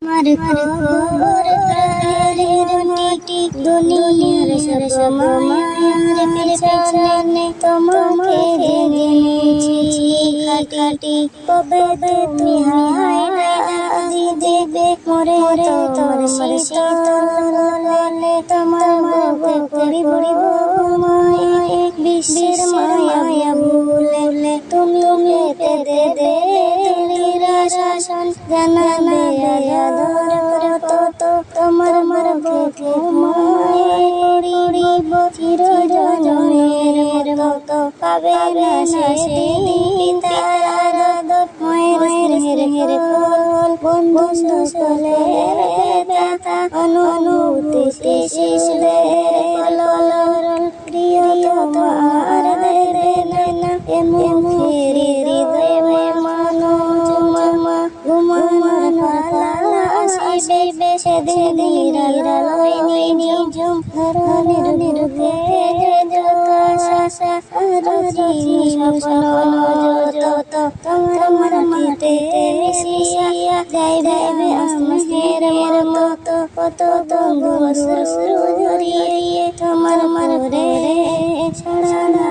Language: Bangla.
মার খবর প্রাণের মাটি দুনিয়ার সব মায়ার পেছনে তোমাকে জেনেছি খাটি কবে তুমি হায়রা দিবে মরে তোমার শীতলে তোমার বুকে পড়িব মায়ে বিশ্বের মায়া ভুলে তুমি পেতে দে শাসন জানাবে আদর কত তোমার বুকে পড়িব চিরজনের মতো পাবে না সেদিন তার মায়ের কোল বন্ধু সকলের ব্যথা অনুভূতি শিশুদের কলরল প্রিয় তোমার দে না এ মুখের হৃদয়ে মানুষ মামা ঘুমানোর পালা আসিবে সেদিন নিরালয় নিঝুম ধরনের বুকে তোমার মাতে মিশিয়া যাইবে আমার মতো কত তঙ্গ সুর জড়িয়ে তোমার রে ছাড়া